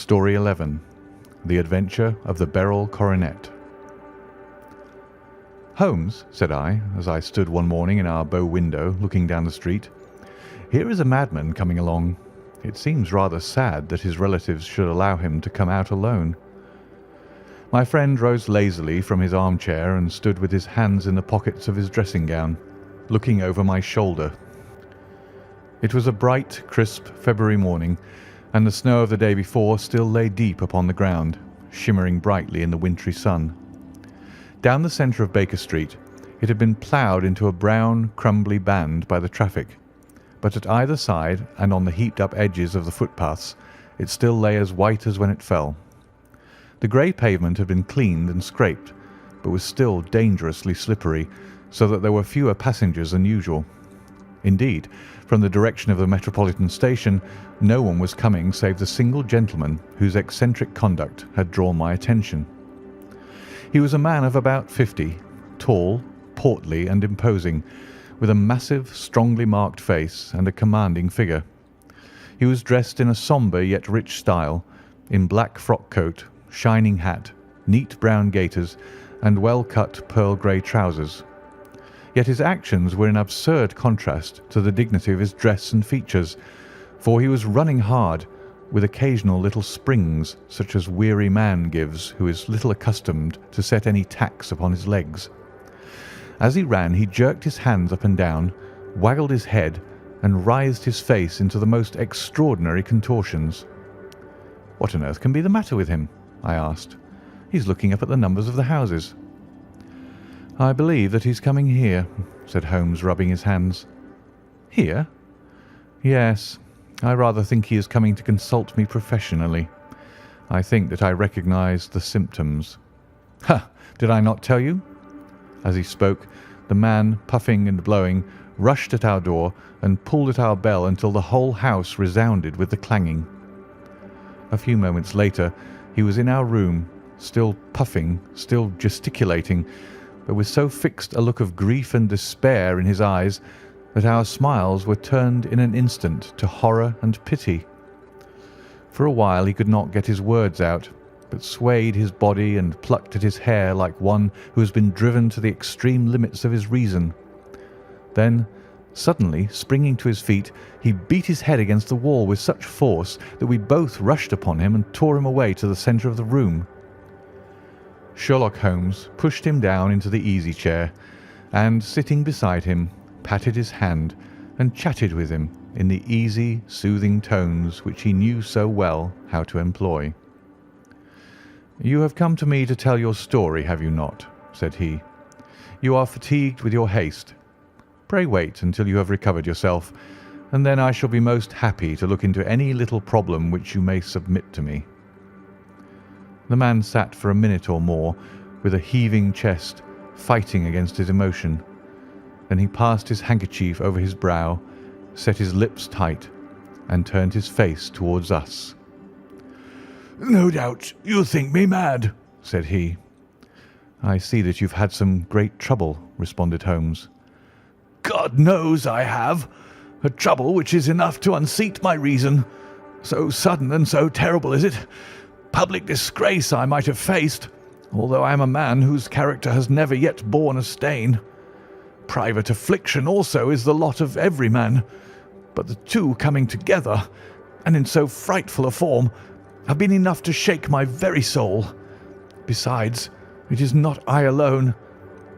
Story 11. The Adventure of the Beryl Coronet. "Holmes," said I, as I stood one morning in our bow window looking down the street, "here is a madman coming along. It seems rather sad that his relatives should allow him to come out alone." My friend rose lazily from his armchair and stood with his hands in the pockets of his dressing gown, looking over my shoulder. It was a bright, crisp February morning, and the snow of the day before still lay deep upon the ground, shimmering brightly in the wintry sun. Down the centre of Baker Street it had been ploughed into a brown, crumbly band by the traffic, but at either side and on the heaped-up edges of the footpaths it still lay as white as when it fell. The grey pavement had been cleaned and scraped, but was still dangerously slippery, so that there were fewer passengers than usual. Indeed, from the direction of the Metropolitan Station, no one was coming save the single gentleman whose eccentric conduct had drawn my attention. He was a man of about 50, tall, portly, and imposing, with a massive, strongly marked face and a commanding figure. He was dressed in a sombre yet rich style, in black frock coat, shining hat, neat brown gaiters, and well-cut pearl grey trousers. Yet his actions were in absurd contrast to the dignity of his dress and features, for he was running hard, with occasional little springs such as weary man gives who is little accustomed to set any tax upon his legs. As he ran he jerked his hands up and down, waggled his head, and writhed his face into the most extraordinary contortions. "What on earth can be the matter with him?" I asked. "He's looking up at the numbers of the houses." "I believe that he's coming here," said Holmes, rubbing his hands. "Here?" "Yes. I rather think he is coming to consult me professionally. I think that I recognise the symptoms." "Ha! Did I not tell you?" As he spoke, the man, puffing and blowing, rushed at our door and pulled at our bell until the whole house resounded with the clanging. A few moments later he was in our room, still puffing, still gesticulating, but with so fixed a look of grief and despair in his eyes that our smiles were turned in an instant to horror and pity. For a while he could not get his words out, but swayed his body and plucked at his hair like one who has been driven to the extreme limits of his reason. Then, suddenly springing to his feet, he beat his head against the wall with such force that we both rushed upon him and tore him away to the centre of the room. Sherlock Holmes pushed him down into the easy-chair, and, sitting beside him, patted his hand and chatted with him in the easy, soothing tones which he knew so well how to employ. "You have come to me to tell your story, have you not?" said he. "You are fatigued with your haste. Pray wait until you have recovered yourself, and then I shall be most happy to look into any little problem which you may submit to me." The man sat for a minute or more with a heaving chest, fighting against his emotion. Then he passed his handkerchief over his brow, set his lips tight, and turned his face towards us. "No doubt you think me mad," said he. "I see that you've had some great trouble," responded Holmes. "God knows I have. A trouble which is enough to unseat my reason. So sudden and so terrible is it. Public disgrace I might have faced, although I am a man whose character has never yet borne a stain. Private affliction also is the lot of every man, but the two coming together, and in so frightful a form, have been enough to shake my very soul. Besides, it is not I alone.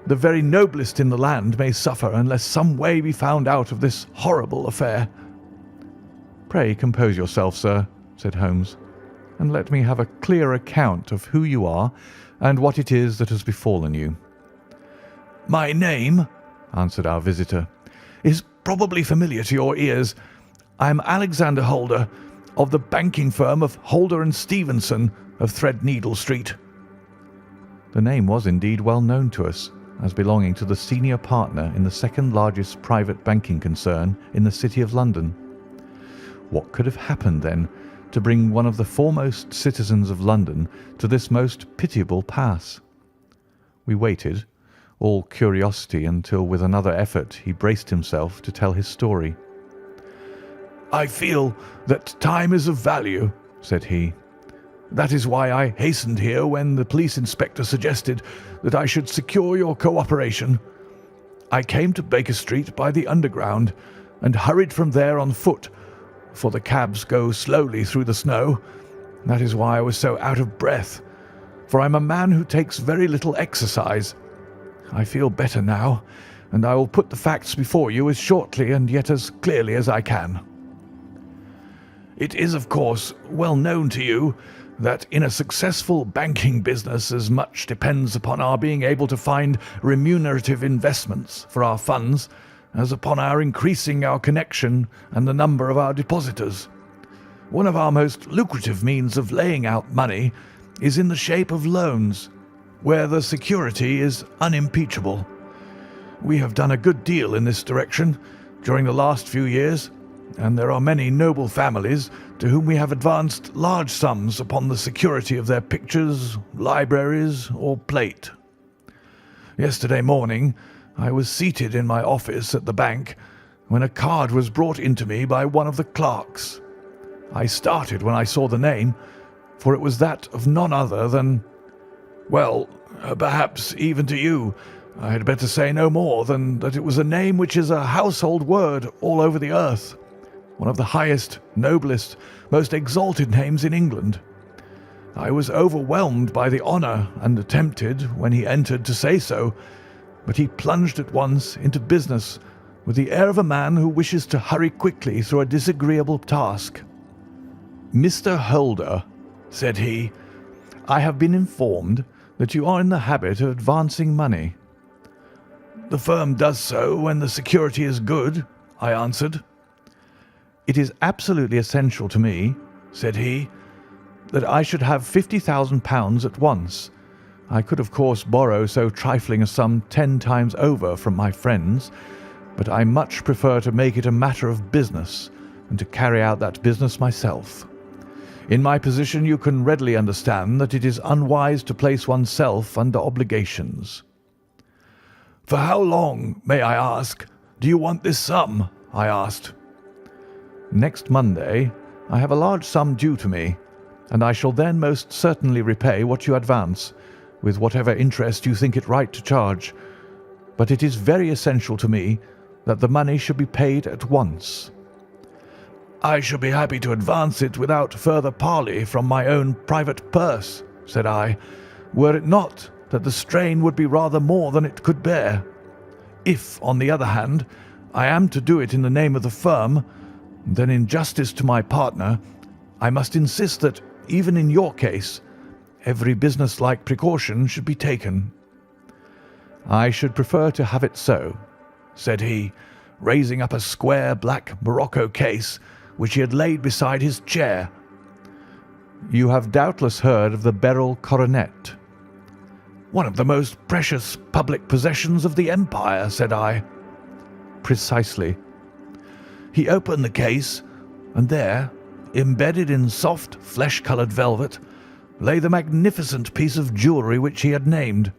The very noblest in the land may suffer unless some way be found out of this horrible affair." "Pray compose yourself, sir," said Holmes, "and let me have a clear account of who you are and what it is that has befallen you." "My name," answered our visitor, "is probably familiar to your ears. I am Alexander Holder, of the banking firm of Holder and Stevenson, of Threadneedle Street." The name was indeed well known to us, as belonging to the senior partner in the second largest private banking concern in the City of London. What could have happened, then, to bring one of the foremost citizens of London to this most pitiable pass? We waited, all curiosity, until with another effort he braced himself to tell his story. "I feel that time is of value," said he. That is why I hastened here when the police inspector suggested that I should secure your cooperation. I came to Baker Street by the Underground and hurried from there on foot, for the cabs go slowly through the snow. That is why I was so out of breath, for I'm a man who takes very little exercise. I feel better now, and I will put the facts before you as shortly and yet as clearly as I can. It is, of course, well known to you that in a successful banking business as much depends upon our being able to find remunerative investments for our funds as upon our increasing our connection and the number of our depositors. One of our most lucrative means of laying out money is in the shape of loans, where the security is unimpeachable. We have done a good deal in this direction during the last few years, and there are many noble families to whom we have advanced large sums upon the security of their pictures, libraries, or plate. Yesterday morning I was seated in my office at the bank when a card was brought into me by one of the clerks. I started when I saw the name, for it was that of none other than, well, perhaps even to you, I had better say no more than that it was a name which is a household word all over the earth, one of the highest, noblest, most exalted names in England. I was overwhelmed by the honour and attempted, when he entered, to say so, but he plunged at once into business with the air of a man who wishes to hurry quickly through a disagreeable task. "Mr. Holder," said he, "I have been informed that you are in the habit of advancing money." "The firm does so when the security is good," I answered. "It is absolutely essential to me," said he, "that I should have £50,000 at once. I could, of course, borrow so trifling a sum 10 times over from my friends, but I much prefer to make it a matter of business and to carry out that business myself. In my position you can readily understand that it is unwise to place oneself under obligations." "For how long, may I ask, do you want this sum?" I asked. "Next Monday I have a large sum due to me, and I shall then most certainly repay what you advance, with whatever interest you think it right to charge. But it is very essential to me that the money should be paid at once." "I shall be happy to advance it without further parley from my own private purse," said I, "were it not that the strain would be rather more than it could bear. If, on the other hand, I am to do it in the name of the firm, then in justice to my partner, I must insist that, even in your case, every business-like precaution should be taken." "I should prefer to have it so," said he, raising up a square black morocco case which he had laid beside his chair. "You have doubtless heard of the beryl coronet." "One of the most precious public possessions of the empire," said I. "Precisely." He opened the case, and there, embedded in soft flesh-coloured velvet, lay the magnificent piece of jewellery which he had named.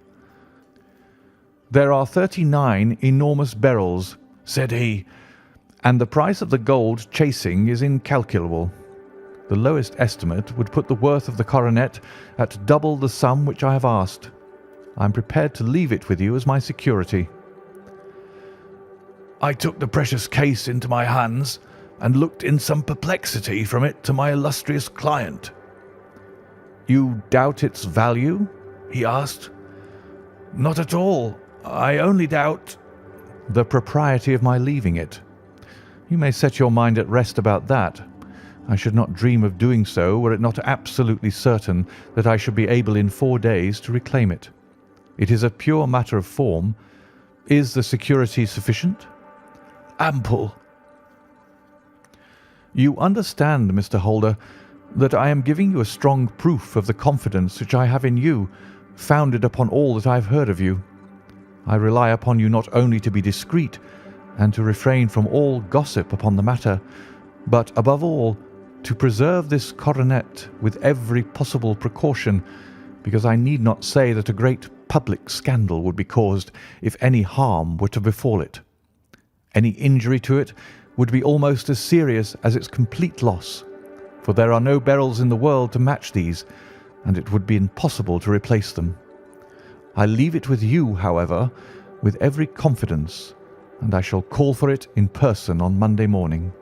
"There are 39 enormous beryls," said he, "and the price of the gold chasing is incalculable. The lowest estimate would put the worth of the coronet at double the sum which I have asked. I am prepared to leave it with you as my security." I took the precious case into my hands and looked in some perplexity from it to my illustrious client. "You doubt its value?" he asked. "Not at all. I only doubt—" "The propriety of my leaving it. You may set your mind at rest about that. I should not dream of doing so were it not absolutely certain that I should be able in 4 days to reclaim it. It is a pure matter of form. Is the security sufficient?" "Ample." "You understand, Mr. Holder, that I am giving you a strong proof of the confidence which I have in you, founded upon all that I have heard of you. I rely upon you not only to be discreet and to refrain from all gossip upon the matter, but, above all, to preserve this coronet with every possible precaution, because I need not say that a great public scandal would be caused if any harm were to befall it. Any injury to it would be almost as serious as its complete loss, for there are no beryls in the world to match these, and it would be impossible to replace them. I leave it with you, however, with every confidence, and I shall call for it in person on Monday morning."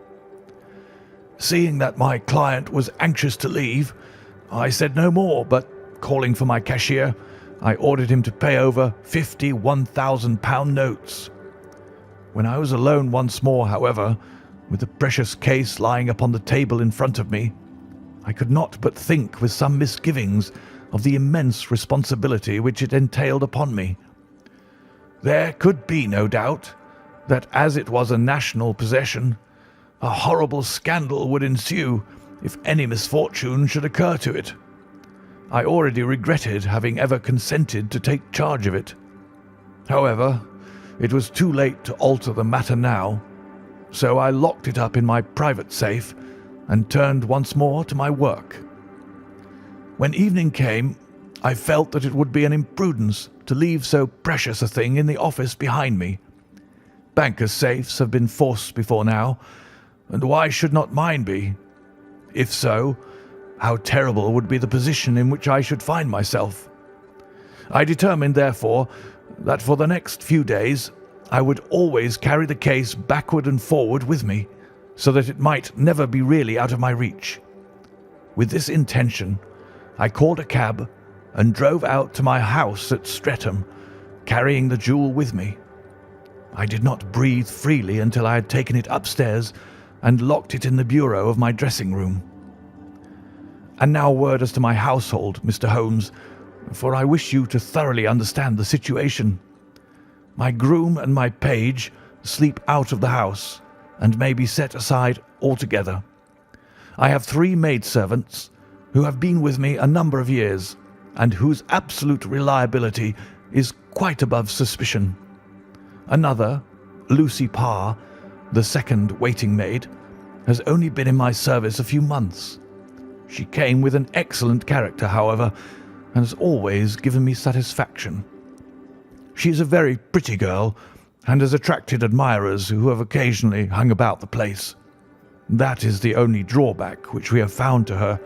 Seeing that my client was anxious to leave, I said no more, but calling for my cashier, I ordered him to pay over 50 £1,000 notes. When I was alone once more, however, with the precious case lying upon the table in front of me, I could not but think with some misgivings of the immense responsibility which it entailed upon me. There could be no doubt that, as it was a national possession, a horrible scandal would ensue if any misfortune should occur to it. I already regretted having ever consented to take charge of it. However, it was too late to alter the matter now, so I locked it up in my private safe and turned once more to my work. When evening came, I felt that it would be an imprudence to leave so precious a thing in the office behind me. Bankers' safes have been forced before now, and why should not mine be? If so, how terrible would be the position in which I should find myself. I determined, therefore, that for the next few days I would always carry the case backward and forward with me, so that it might never be really out of my reach. With this intention, I called a cab and drove out to my house at Streatham, carrying the jewel with me. I did not breathe freely until I had taken it upstairs and locked it in the bureau of my dressing room. And now a word as to my household, Mr. Holmes, for I wish you to thoroughly understand the situation. My groom and my page sleep out of the house and may be set aside altogether. I have 3 maidservants who have been with me a number of years and whose absolute reliability is quite above suspicion. Another, Lucy Parr, the second waiting maid, has only been in my service a few months. She came with an excellent character, however, and has always given me satisfaction. She is a very pretty girl and has attracted admirers who have occasionally hung about the place. That is the only drawback which we have found to her,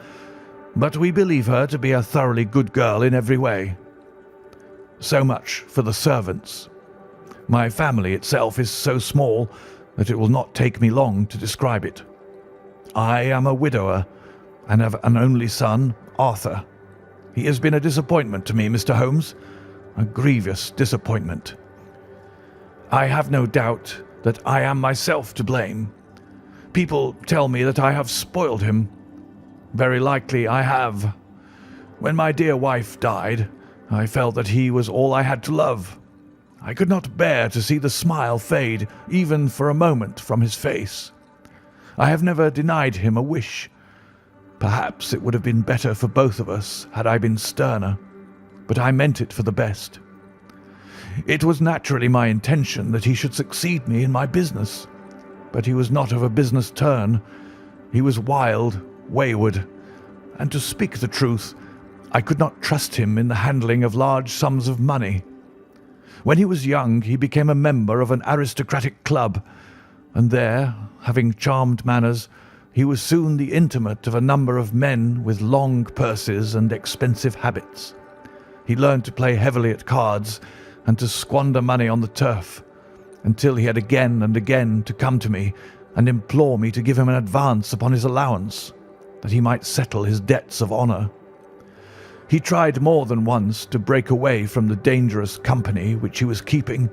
but we believe her to be a thoroughly good girl in every way. So much for the servants. My family itself is so small that it will not take me long to describe it. I am a widower and have an only son, Arthur. He has been a disappointment to me, Mr. Holmes, a grievous disappointment. I have no doubt that I am myself to blame. People tell me that I have spoiled him. Very likely I have. When my dear wife died, I felt that he was all I had to love. I could not bear to see the smile fade, even for a moment, from his face. I have never denied him a wish. Perhaps it would have been better for both of us had I been sterner, but I meant it for the best. It was naturally my intention that he should succeed me in my business, but he was not of a business turn. He was wild, wayward, and to speak the truth, I could not trust him in the handling of large sums of money. When he was young, he became a member of an aristocratic club, and there, having charmed manners, he was soon the intimate of a number of men with long purses and expensive habits. He learned to play heavily at cards and to squander money on the turf, until he had again and again to come to me and implore me to give him an advance upon his allowance, that he might settle his debts of honour. He tried more than once to break away from the dangerous company which he was keeping,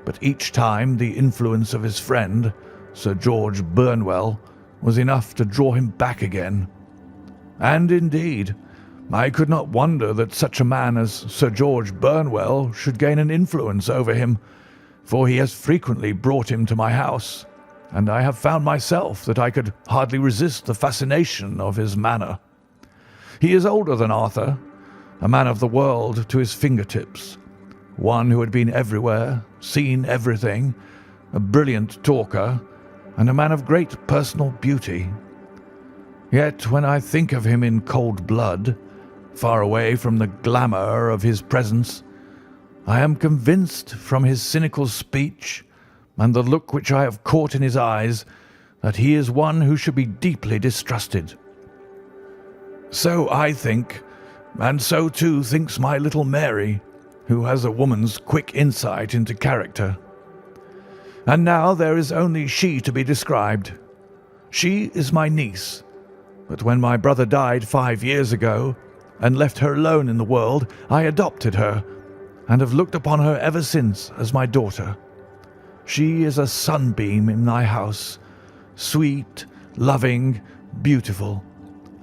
but each time the influence of his friend, Sir George Burnwell, was enough to draw him back again. And indeed, I could not wonder that such a man as Sir George Burnwell should gain an influence over him, for he has frequently brought him to my house, and I have found myself that I could hardly resist the fascination of his manner. He is older than Arthur, a man of the world to his fingertips, one who had been everywhere, seen everything, a brilliant talker, and a man of great personal beauty. Yet when I think of him in cold blood, far away from the glamour of his presence, I am convinced from his cynical speech and the look which I have caught in his eyes that he is one who should be deeply distrusted, So I think, and so too thinks my little Mary, who has a woman's quick insight into character. And now there is only she to be described. She is my niece, but when my brother died 5 years ago and left her alone in the world, I adopted her and have looked upon her ever since as my daughter. She is a sunbeam in my house, sweet, loving, beautiful,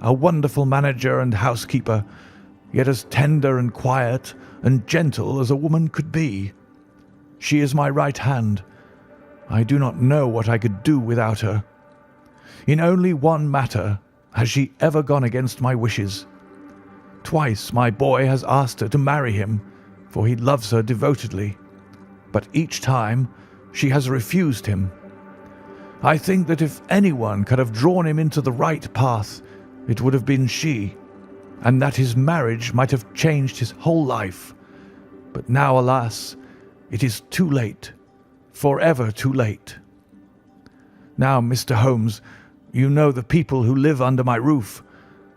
a wonderful manager and housekeeper, yet as tender and quiet and gentle as a woman could be. She is my right hand. I do not know what I could do without her. In only one matter has she ever gone against my wishes. Twice my boy has asked her to marry him, for he loves her devotedly, but each time she has refused him. I think that if anyone could have drawn him into the right path, it would have been she, and that his marriage might have changed his whole life. But now, alas, it is too late, forever too late. Now, Mr. Holmes, you know the people who live under my roof,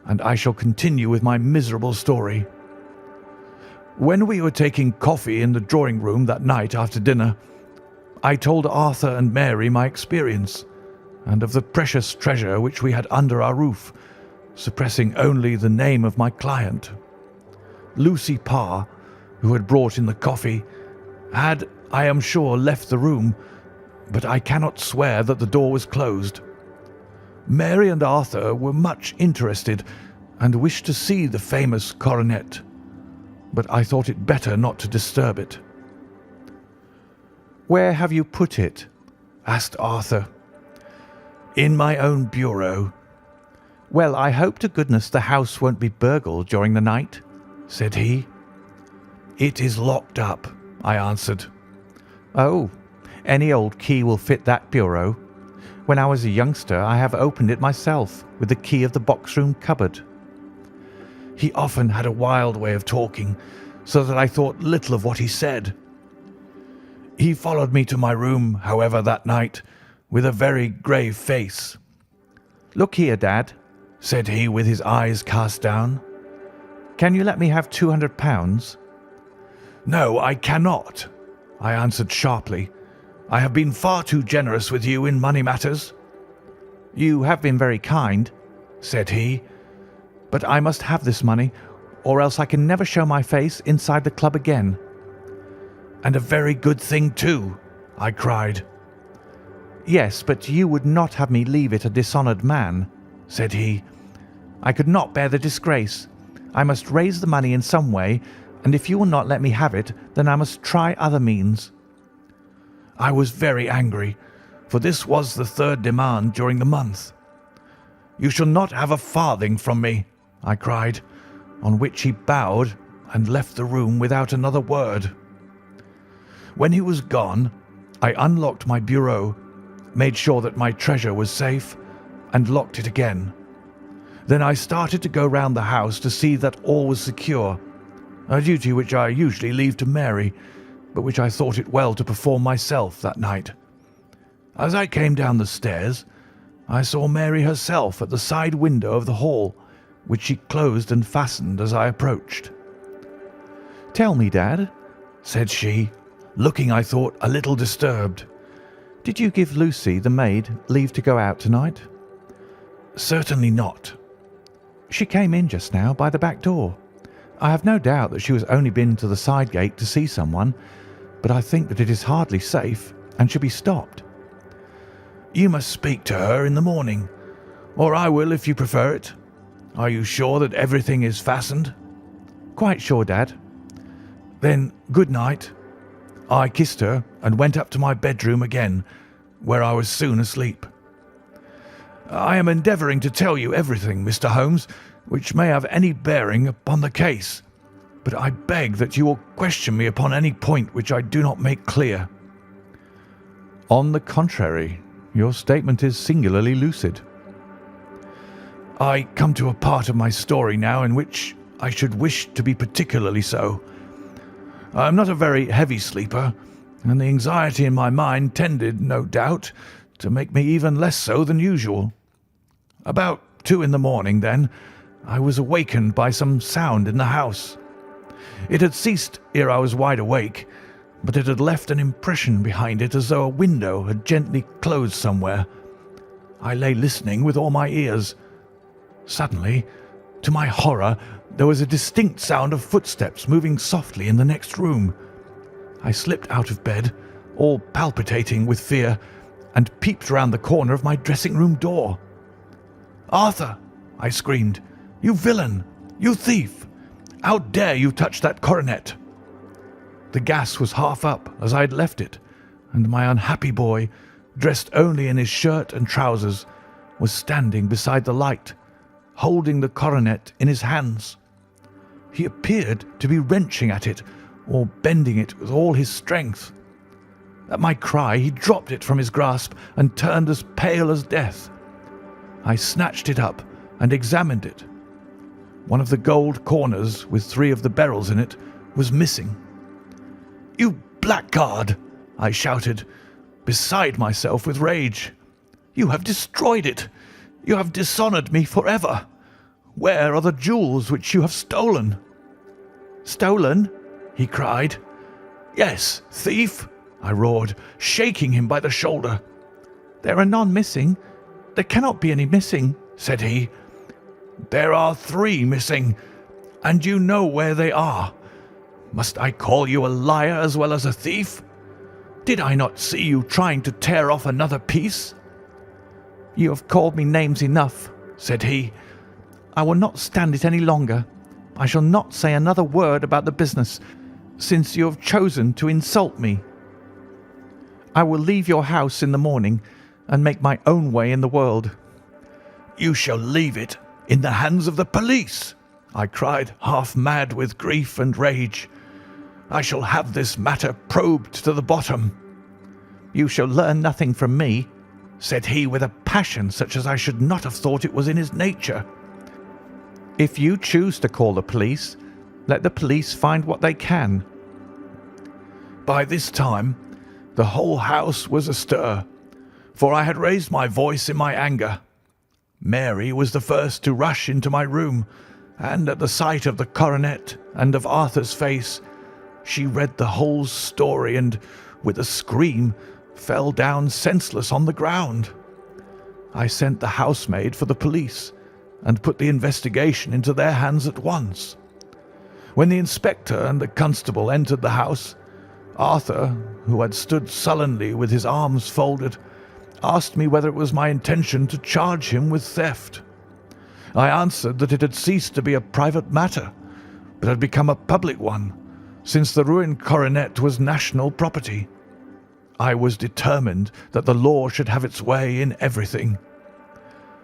and I shall continue with my miserable story. When we were taking coffee in the drawing-room that night after dinner, I told Arthur and Mary my experience, and of the precious treasure which we had under our roof, suppressing only the name of my client. Lucy Parr, who had brought in the coffee, had, I am sure, left the room, but I cannot swear that the door was closed. Mary and Arthur were much interested and wished to see the famous coronet, but I thought it better not to disturb it. "Where have you put it?" asked Arthur. In my own bureau. "Well, I hope to goodness the house won't be burgled during the night," said he. It is locked up, I answered. "Oh, any old key will fit that bureau. When I was a youngster, I have opened it myself with the key of the box-room cupboard." He often had a wild way of talking, so that I thought little of what he said. He followed me to my room, however, that night, with a very grave face. "Look here, Dad," said he, with his eyes cast down. "Can you let me have £200? "No, I cannot," I answered sharply. "I have been far too generous with you in money matters." "You have been very kind," said he. "but I must have this money, or else I can never show my face inside the club again." "And a very good thing, too," I cried. "Yes, but you would not have me leave it a dishonoured man," said he. "I could not bear the disgrace. I must raise the money in some way, and if you will not let me have it, then I must try other means." I was very angry, for this was the third demand during the month. "You shall not have a farthing from me," I cried, on which he bowed and left the room without another word. When he was gone, I unlocked my bureau, made sure that my treasure was safe, and locked it again. Then I started to go round the house to see that all was secure, a duty which I usually leave to Mary, but which I thought it well to perform myself that night. As I came down the stairs, I saw Mary herself at the side window of the hall, which she closed and fastened as I approached. "Tell me, Dad," said she, looking, I thought, a little disturbed. "Did you give Lucy, the maid, leave to go out tonight?" "Certainly not." "She came in just now by the back door. I have no doubt that she has only been to the side gate to see someone, but I think that it is hardly safe and should be stopped." "You must speak to her in the morning, or I will if you prefer it. Are you sure that everything is fastened?" "Quite sure, Dad." "Then good night." I kissed her and went up to my bedroom again, where I was soon asleep. I am endeavouring to tell you everything, Mr. Holmes, which may have any bearing upon the case, but I beg that you will question me upon any point which I do not make clear. "On the contrary, your statement is singularly lucid." I come to a part of my story now in which I should wish to be particularly so. I am not a very heavy sleeper, and the anxiety in my mind tended, no doubt, to make me even less so than usual. About 2 in the morning, then, I was awakened by some sound in the house. It had ceased ere I was wide awake, but it had left an impression behind it as though a window had gently closed somewhere. I lay listening with all my ears. Suddenly, to my horror, there was a distinct sound of footsteps moving softly in the next room. I slipped out of bed, all palpitating with fear, and peeped round the corner of my dressing-room door. "Arthur!" I screamed. "You villain! You thief! How dare you touch that coronet?" The gas was half up as I had left it, and my unhappy boy, dressed only in his shirt and trousers, was standing beside the light, holding the coronet in his hands. He appeared to be wrenching at it or bending it with all his strength. At my cry he dropped it from his grasp and turned as pale as death. I snatched it up and examined it. One of the gold corners, with 3 of the beryls in it, was missing. "You blackguard!" I shouted, beside myself with rage. "You have destroyed it! You have dishonoured me forever! Where are the jewels which you have stolen?" "Stolen?" he cried. "Yes, thief!" I roared, shaking him by the shoulder. "There are none missing. There cannot be any missing," said he. "There are 3 missing, and you know where they are. Must I call you a liar as well as a thief? Did I not see you trying to tear off another piece?" "You have called me names enough," said he. "I will not stand it any longer. I shall not say another word about the business, since you have chosen to insult me. I will leave your house in the morning and make my own way in the world." "You shall leave it in the hands of the police," I cried, half mad with grief and rage. "I shall have this matter probed to the bottom." "You shall learn nothing from me," said he with a passion such as I should not have thought it was in his nature. "If you choose to call the police, let the police find what they can." By this time, the whole house was astir, for I had raised my voice in my anger. Mary was the first to rush into my room, and at the sight of the coronet and of Arthur's face, she read the whole story and, with a scream, fell down senseless on the ground. I sent the housemaid for the police and put the investigation into their hands at once. When the inspector and the constable entered the house, Arthur, who had stood sullenly with his arms folded, asked me whether it was my intention to charge him with theft. I answered that it had ceased to be a private matter, but had become a public one, since the ruined coronet was national property. I was determined that the law should have its way in everything.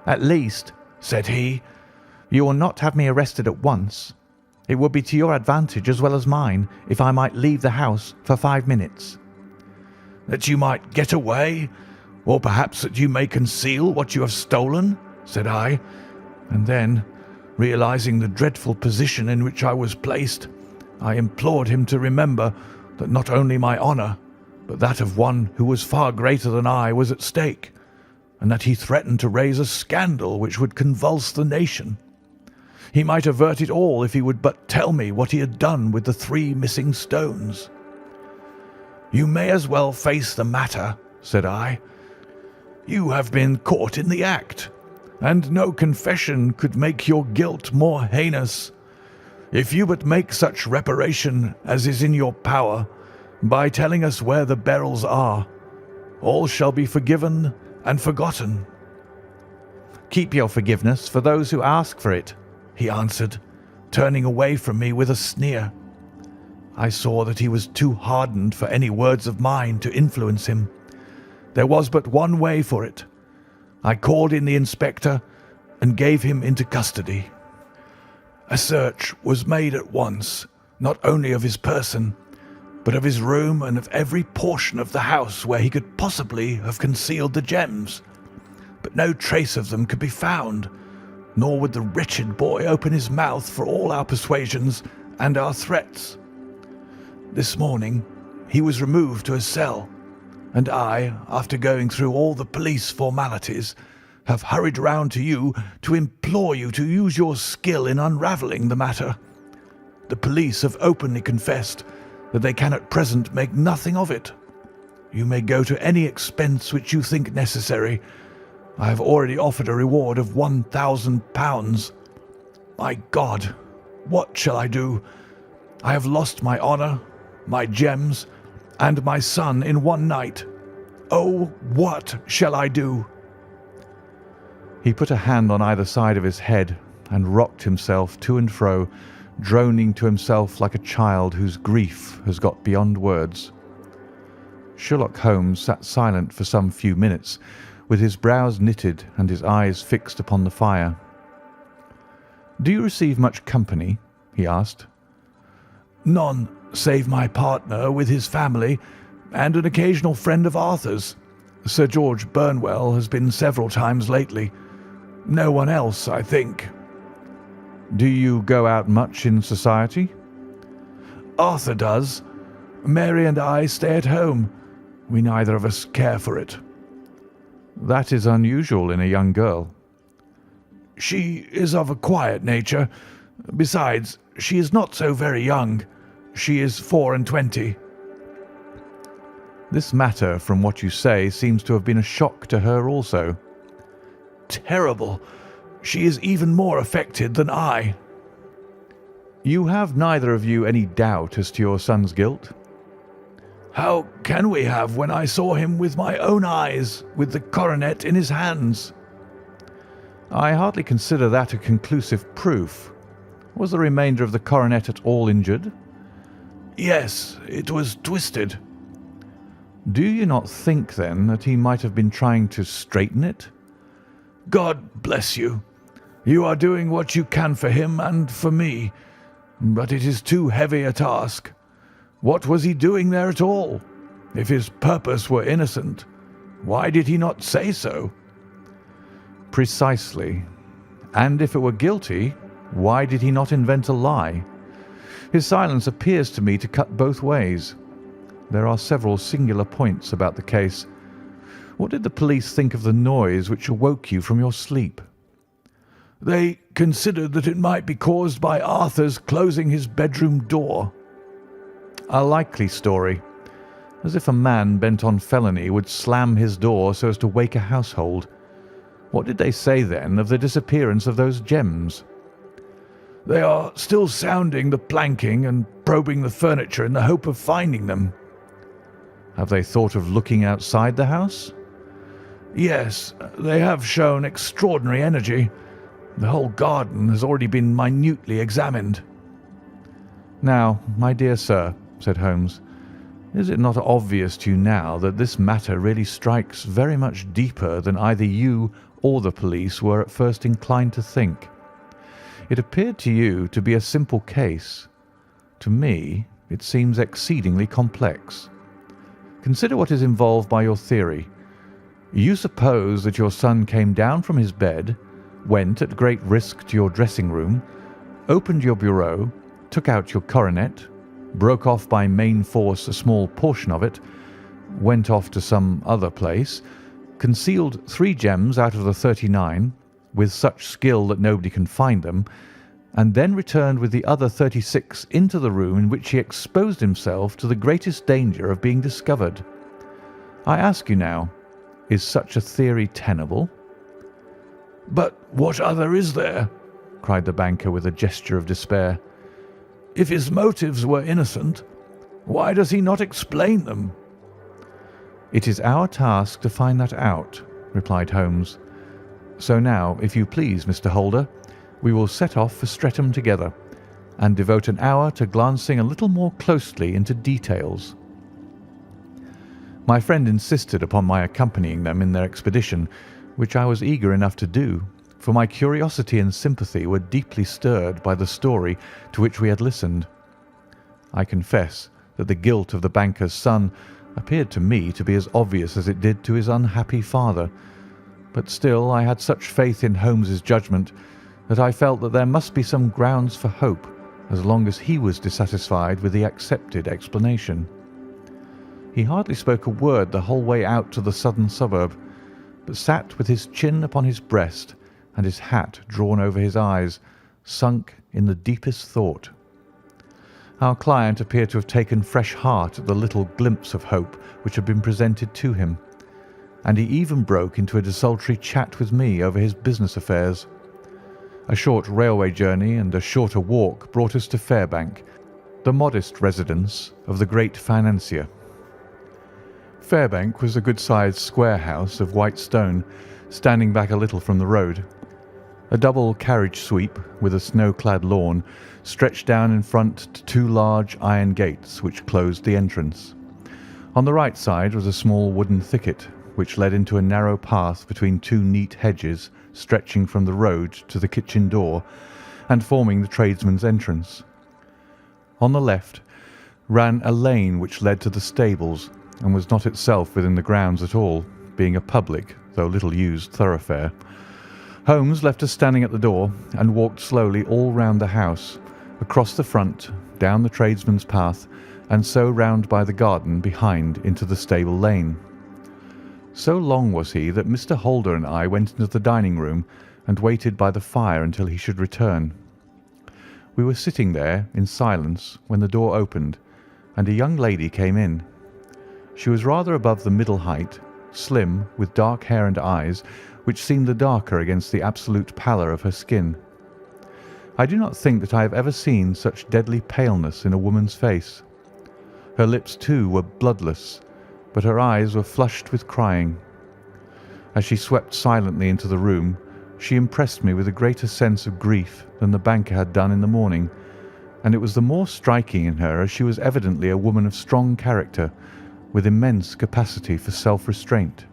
"At least," said he, "you will not have me arrested at once. It would be to your advantage as well as mine if I might leave the house for 5 minutes." "That you might get away, or perhaps that you may conceal what you have stolen?" said I, and then, realizing the dreadful position in which I was placed, I implored him to remember that not only my honour, but that of one who was far greater than I was at stake, and that he threatened to raise a scandal which would convulse the nation. He might avert it all if he would but tell me what he had done with the 3 missing stones. "You may as well face the matter," said I. "You have been caught in the act, and no confession could make your guilt more heinous. If you but make such reparation as is in your power, by telling us where the beryls are, all shall be forgiven and forgotten." "Keep your forgiveness for those who ask for it," he answered, turning away from me with a sneer. I saw that he was too hardened for any words of mine to influence him. There was but one way for it. I called in the inspector and gave him into custody. A search was made at once, not only of his person, but of his room and of every portion of the house where he could possibly have concealed the gems. But no trace of them could be found, nor would the wretched boy open his mouth for all our persuasions and our threats. This morning he was removed to a cell, and I, after going through all the police formalities, have hurried round to you to implore you to use your skill in unravelling the matter. The police have openly confessed that they can at present make nothing of it. You may go to any expense which you think necessary. I have already offered a reward of £1,000. My God, what shall I do? I have lost my honour, my gems, and my son in one night. Oh, what shall I do?" He put a hand on either side of his head and rocked himself to and fro, droning to himself like a child whose grief has got beyond words. Sherlock Holmes sat silent for some few minutes, with his brows knitted and his eyes fixed upon the fire. "Do you receive much company?" he asked. "None, save my partner with his family and an occasional friend of Arthur's. Sir George Burnwell has been several times lately. No one else, I think." "Do you go out much in society?" "Arthur does. Mary and I stay at home. We neither of us care for it." "That is unusual in a young girl." "She is of a quiet nature. Besides, she is not so very young. She is 24. "This matter, from what you say, seems to have been a shock to her also." "Terrible. She is even more affected than I." "You have neither of you any doubt as to your son's guilt?" "How can we have when I saw him with my own eyes, with the coronet in his hands?" "I hardly consider that a conclusive proof. Was the remainder of the coronet at all injured?" "Yes, it was twisted." "Do you not think, then, that he might have been trying to straighten it?" "God bless you. You are doing what you can for him and for me, but it is too heavy a task. What was he doing there at all? If his purpose were innocent, why did he not say so?" "Precisely. And if it were guilty, why did he not invent a lie? His silence appears to me to cut both ways. There are several singular points about the case. What did the police think of the noise which awoke you from your sleep?" "They considered that it might be caused by Arthur's closing his bedroom door." "A likely story. As if a man bent on felony would slam his door so as to wake a household. What did they say, then, of the disappearance of those gems?" "They are still sounding the planking and probing the furniture in the hope of finding them." "Have they thought of looking outside the house?" "Yes, they have shown extraordinary energy. The whole garden has already been minutely examined." "Now, my dear sir," said Holmes, "is it not obvious to you now that this matter really strikes very much deeper than either you or the police were at first inclined to think? It appeared to you to be a simple case. To me, it seems exceedingly complex. Consider what is involved by your theory. You suppose that your son came down from his bed, went at great risk to your dressing room, opened your bureau, took out your coronet, broke off by main force a small portion of it, went off to some other place, concealed 3 gems out of the 39, with such skill that nobody can find them, and then returned with the other 36 into the room in which he exposed himself to the greatest danger of being discovered. I ask you now, is such a theory tenable?" "But what other is there?" cried the banker with a gesture of despair. "If his motives were innocent, why does he not explain them?" "It is our task to find that out," replied Holmes. "So now, if you please, Mr. Holder, we will set off for Streatham together, and devote an hour to glancing a little more closely into details." My friend insisted upon my accompanying them in their expedition, which I was eager enough to do, for my curiosity and sympathy were deeply stirred by the story to which we had listened. I confess that the guilt of the banker's son appeared to me to be as obvious as it did to his unhappy father, but still I had such faith in Holmes's judgment that I felt that there must be some grounds for hope as long as he was dissatisfied with the accepted explanation. He hardly spoke a word the whole way out to the southern suburb, but sat with his chin upon his breast and his hat drawn over his eyes, sunk in the deepest thought. Our client appeared to have taken fresh heart at the little glimpse of hope which had been presented to him, and he even broke into a desultory chat with me over his business affairs. A short railway journey and a shorter walk brought us to Fairbank, the modest residence of the great financier. Fairbank was a good-sized square house of white stone, standing back a little from the road. A double carriage sweep with a snow-clad lawn stretched down in front to two large iron gates which closed the entrance. On the right side was a small wooden thicket which led into a narrow path between two neat hedges stretching from the road to the kitchen door and forming the tradesman's entrance. On the left ran a lane which led to the stables and was not itself within the grounds at all, being a public, though little used, thoroughfare. Holmes left us standing at the door and walked slowly all round the house, across the front, down the tradesman's path, and so round by the garden behind into the stable lane. So long was he that Mr. Holder and I went into the dining room and waited by the fire until he should return. We were sitting there in silence when the door opened and a young lady came in. She was rather above the middle height, slim, with dark hair and eyes, which seemed the darker against the absolute pallor of her skin. I do not think that I have ever seen such deadly paleness in a woman's face. Her lips, too, were bloodless, but her eyes were flushed with crying. As she swept silently into the room, she impressed me with a greater sense of grief than the banker had done in the morning, and it was the more striking in her as she was evidently a woman of strong character, with immense capacity for self-restraint.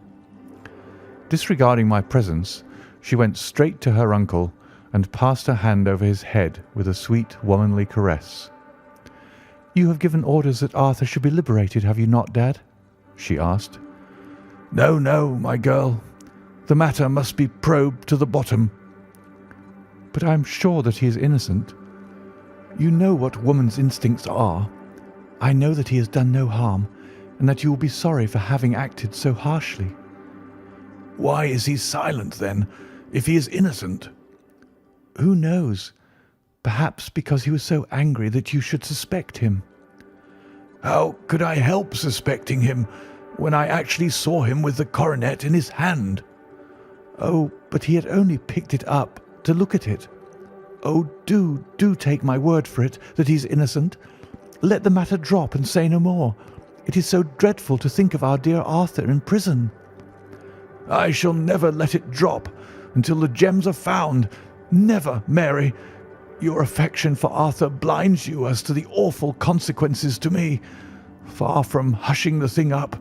Disregarding my presence, she went straight to her uncle and passed her hand over his head with a sweet womanly caress. "You have given orders that Arthur should be liberated, have you not, Dad?" she asked. No, no, my girl. The matter must be probed to the bottom. "But I am sure that he is innocent. You know what woman's instincts are. I know that he has done no harm, and that you will be sorry for having acted so harshly." Why is he silent, then, if he is innocent? "Who knows? Perhaps because he was so angry that you should suspect him." How could I help suspecting him when I actually saw him with the coronet in his hand? "Oh, but he had only picked it up to look at it. Oh, do take my word for it that he is innocent. Let the matter drop and say no more. It is so dreadful to think of our dear Arthur in prison." I shall never let it drop until the gems are found. Never, Mary. Your affection for Arthur blinds you as to the awful consequences to me. Far from hushing the thing up,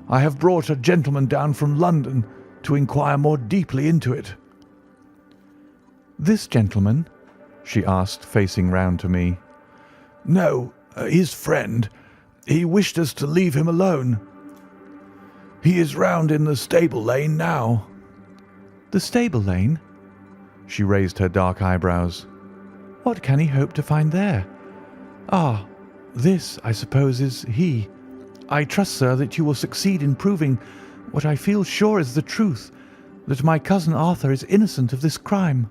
I have brought a gentleman down from London to inquire more deeply into it." "This gentleman?" she asked, facing round to me. "No, his friend. He wished us to leave him alone. He is round in the stable lane now." "The stable lane?" She raised her dark eyebrows. "What can he hope to find there? Ah, this, I suppose, is he. I trust, sir, that you will succeed in proving what I feel sure is the truth, that my cousin Arthur is innocent of this crime."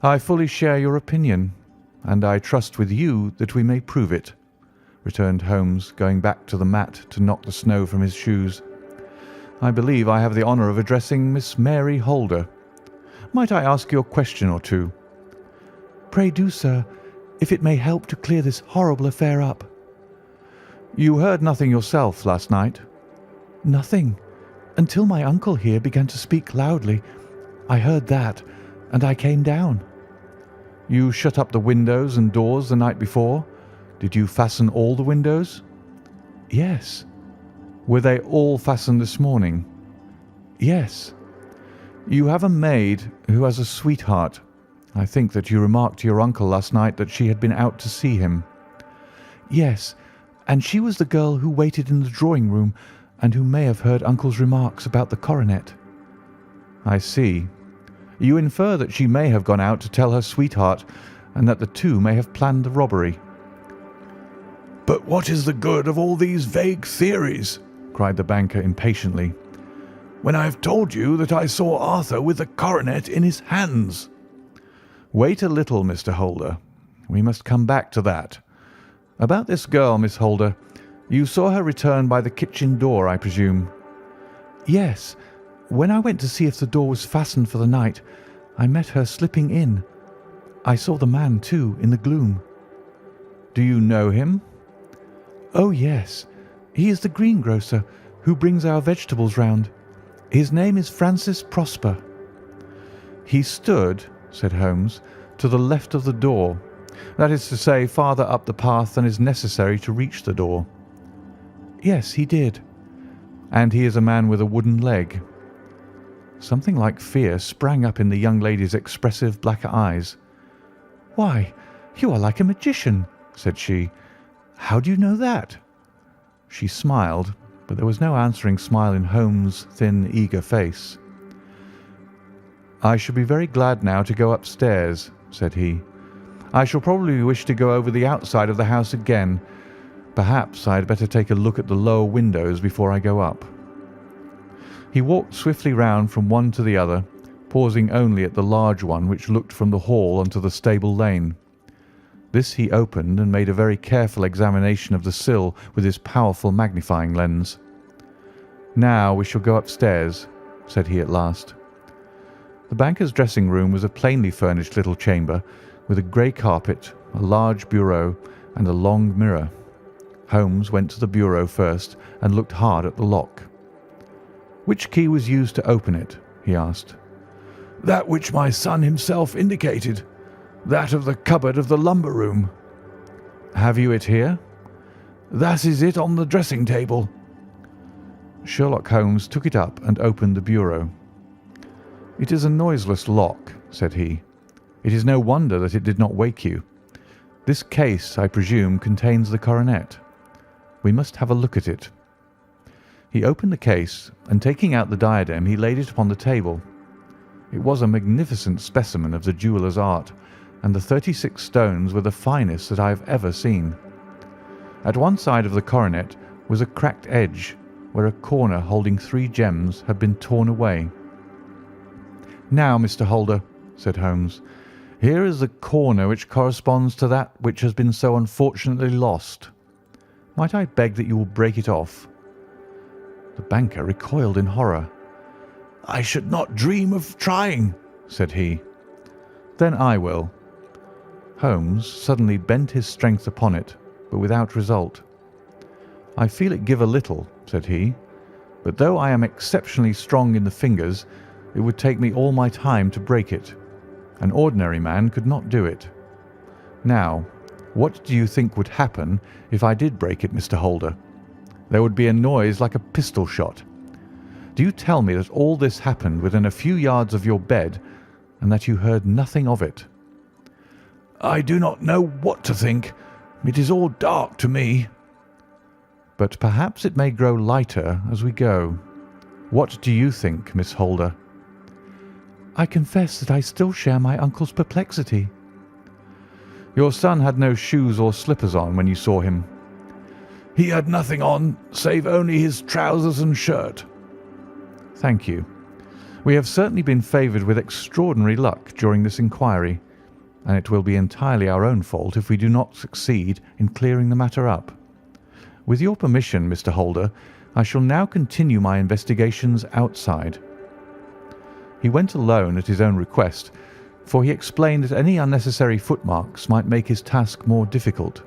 "I fully share your opinion, and I trust with you that we may prove it," returned Holmes, going back to the mat to knock the snow from his shoes. "I believe I have the honour of addressing Miss Mary Holder. Might I ask you a question or two?" "Pray do, sir, if it may help to clear this horrible affair up." "You heard nothing yourself last night?" "Nothing, until my uncle here began to speak loudly. I heard that, and I came down." "You shut up the windows and doors the night before? Did you fasten all the windows?" "Yes." "Were they all fastened this morning?" "Yes." "You have a maid who has a sweetheart. I think that you remarked to your uncle last night that she had been out to see him." "Yes, and she was the girl who waited in the drawing-room and who may have heard uncle's remarks about the coronet." "I see. You infer that she may have gone out to tell her sweetheart, and that the two may have planned the robbery." "But what is the good of all these vague theories?" cried the banker impatiently. when I have told you that I saw Arthur with the coronet in his hands?" "Wait a little, Mr. Holder. We must come back to that. About this girl, Miss Holder. You saw her return by the kitchen door, I presume?" "Yes. When I went to see if the door was fastened for the night, I met her slipping in. I saw the man, too, in the gloom." "Do you know him?" "Oh, yes. He is the greengrocer who brings our vegetables round. His name is Francis Prosper." "He stood," said Holmes, "to the left of the door. That is to say, farther up the path than is necessary to reach the door." "Yes, he did." "And he is a man with a wooden leg." Something like fear sprang up in the young lady's expressive black eyes. "Why, you are like a magician," said she. "How do you know that?" She smiled, but there was no answering smile in Holmes' thin, eager face. "I shall be very glad now to go upstairs," said he. "I shall probably wish to go over the outside of the house again. Perhaps I had better take a look at the lower windows before I go up." He walked swiftly round from one to the other, pausing only at the large one which looked from the hall onto the stable lane. This he opened and made a very careful examination of the sill with his powerful magnifying lens. "Now we shall go upstairs," said he at last. The banker's dressing-room was a plainly furnished little chamber with a grey carpet, a large bureau, and a long mirror. Holmes went to the bureau first and looked hard at the lock. "Which key was used to open it?" he asked. "That which my son himself indicated, that of the cupboard of the lumber room." "Have you it here?" "That is it on the dressing table." Sherlock Holmes took it up and opened the bureau. "It is a noiseless lock," said he. "It is no wonder that it did not wake you. This case, I presume, contains the coronet. We must have a look at it." He opened the case, and taking out the diadem, he laid it upon the table. It was a magnificent specimen of the jeweller's art, and the 36 stones were the finest that I have ever seen. At one side of the coronet was a cracked edge, where a corner holding 3 gems had been torn away. "Now, Mr. Holder," said Holmes, "here is the corner which corresponds to that which has been so unfortunately lost. Might I beg that you will break it off?" The banker recoiled in horror. "I should not dream of trying," said he. "Then I will." Holmes suddenly bent his strength upon it, but without result. "I feel it give a little," said he, "but though I am exceptionally strong in the fingers, it would take me all my time to break it. An ordinary man could not do it. Now, what do you think would happen if I did break it, Mr. Holder? There would be a noise like a pistol shot. Do you tell me that all this happened within a few yards of your bed, and that you heard nothing of it?" "I do not know what to think. It is all dark to me." "But perhaps it may grow lighter as we go. What do you think, Miss Holder?" "I confess that I still share my uncle's perplexity." "Your son had no shoes or slippers on when you saw him?" "He had nothing on save only his trousers and shirt." "Thank you. We have certainly been favoured with extraordinary luck during this inquiry, and it will be entirely our own fault if we do not succeed in clearing the matter up. With your permission, Mr. Holder, I shall now continue my investigations outside." He went alone at his own request, for he explained that any unnecessary footmarks might make his task more difficult.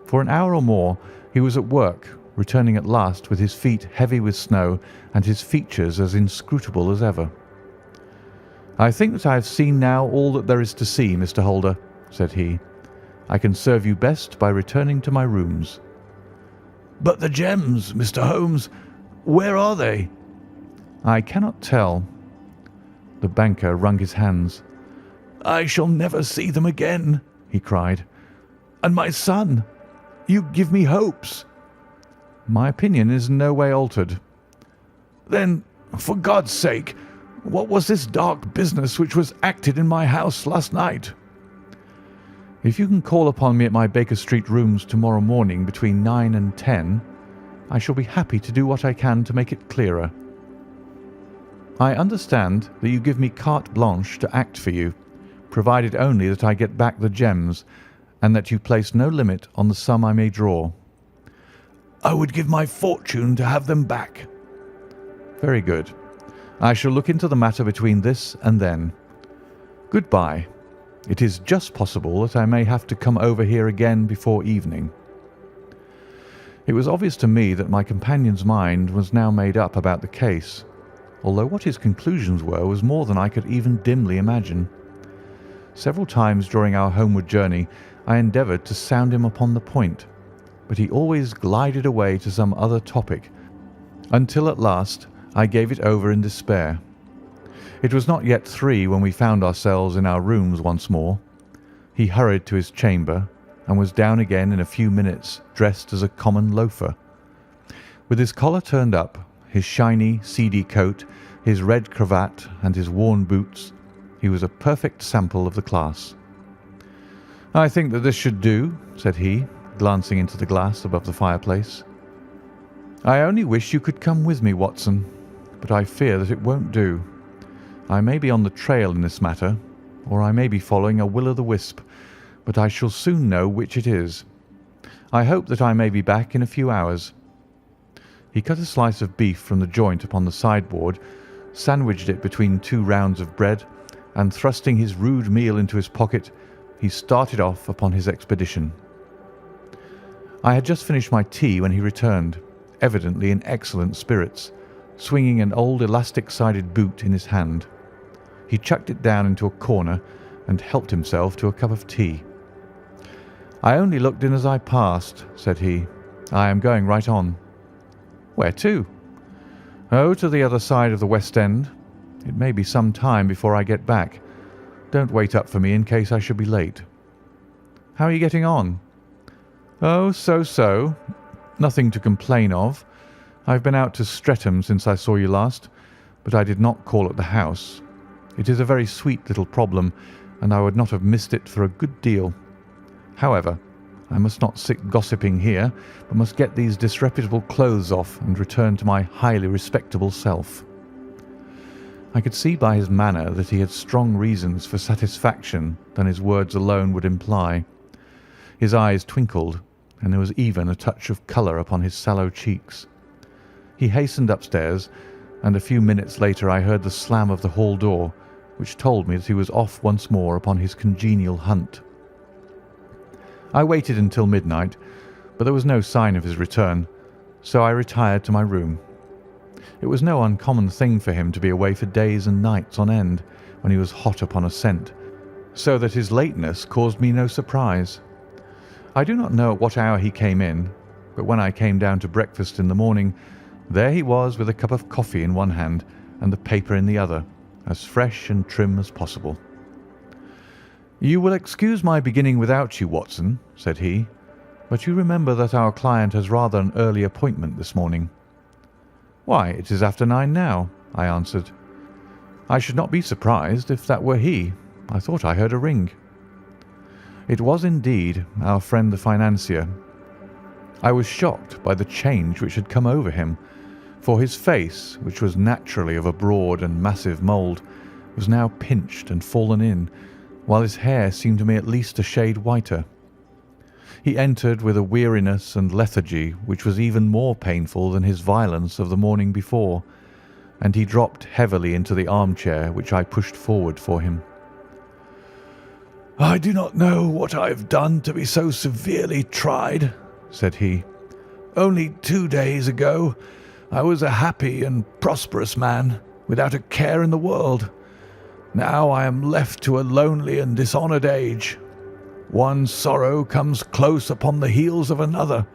For an hour or more he was at work, returning at last with his feet heavy with snow and his features as inscrutable as ever. "I think that I have seen now all that there is to see, Mr. Holder," said he. "I can serve you best by returning to my rooms." "But the gems, Mr. Holmes, where are they?" "I cannot tell." The banker wrung his hands. "I shall never see them again," he cried. "And my son, you give me hopes." "My opinion is in no way altered." "Then, for God's sake, what was this dark business which was acted in my house last night?" "If you can call upon me at my Baker Street rooms tomorrow morning between 9 and 10, I shall be happy to do what I can to make it clearer." I understand that you give me carte blanche to act for you, provided only that I get back the gems, and that you place no limit on the sum I may draw." "I would give my fortune to have them back." "Very good. I shall look into the matter between this and then. Goodbye. It is just possible that I may have to come over here again before evening." It was obvious to me that my companion's mind was now made up about the case, although what his conclusions were was more than I could even dimly imagine. Several times during our homeward journey I endeavoured to sound him upon the point, but he always glided away to some other topic, until at last I gave it over in despair. It was not yet 3 when we found ourselves in our rooms once more. He hurried to his chamber, and was down again in a few minutes, dressed as a common loafer. With his collar turned up, his shiny, seedy coat, his red cravat, and his worn boots, he was a perfect sample of the class. "I think that this should do," said he, glancing into the glass above the fireplace. "I only wish you could come with me, Watson, but I fear that it won't do. I may be on the trail in this matter, or I may be following a will-o'-the-wisp, but I shall soon know which it is. I hope that I may be back in a few hours." He cut a slice of beef from the joint upon the sideboard, sandwiched it between 2 rounds of bread, and thrusting his rude meal into his pocket, he started off upon his expedition. I had just finished my tea when he returned, evidently in excellent spirits, swinging an old elastic-sided boot in his hand. He chucked it down into a corner and helped himself to a cup of tea. "I only looked in as I passed," said he. "I am going right on." "Where to?" "Oh, to the other side of the West End. It may be some time before I get back. Don't wait up for me in case I should be late." "How are you getting on?" "Oh, so. Nothing to complain of. I've been out to Streatham since I saw you last, but I did not call at the house. It is a very sweet little problem, and I would not have missed it for a good deal. However, I must not sit gossiping here, but must get these disreputable clothes off and return to my highly respectable self." I could see by his manner that he had strong reasons for satisfaction than his words alone would imply. His eyes twinkled, and there was even a touch of colour upon his sallow cheeks. He hastened upstairs, and a few minutes later I heard the slam of the hall door, which told me that he was off once more upon his congenial hunt. I waited until midnight, but there was no sign of his return, so I retired to my room. It was no uncommon thing for him to be away for days and nights on end when he was hot upon a scent, so that his lateness caused me no surprise. I do not know at what hour he came in, but when I came down to breakfast in the morning, there he was with a cup of coffee in one hand and the paper in the other, as fresh and trim as possible. "You will excuse my beginning without you, Watson," said he, "but you remember that our client has rather an early appointment this morning." "Why, it is after 9 now," I answered. "I should not be surprised if that were he. I thought I heard a ring." It was indeed our friend the financier. I was shocked by the change which had come over him, for his face, which was naturally of a broad and massive mould, was now pinched and fallen in, while his hair seemed to me at least a shade whiter. He entered with a weariness and lethargy which was even more painful than his violence of the morning before, and he dropped heavily into the armchair which I pushed forward for him. "I do not know what I have done to be so severely tried," said he. "Only 2 days ago I was a happy and prosperous man, without a care in the world. Now I am left to a lonely and dishonoured age. One sorrow comes close upon the heels of another.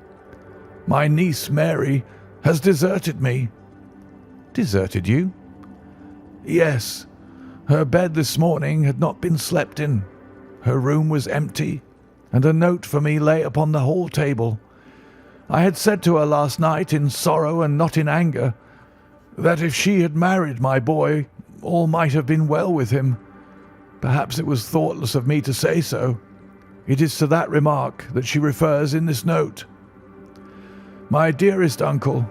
My niece Mary has deserted me." "Deserted you?" "Yes. Her bed this morning had not been slept in. Her room was empty, and a note for me lay upon the hall table. I had said to her last night, in sorrow and not in anger, that if she had married my boy, all might have been well with him. Perhaps it was thoughtless of me to say so. It is to that remark that she refers in this note. My dearest uncle,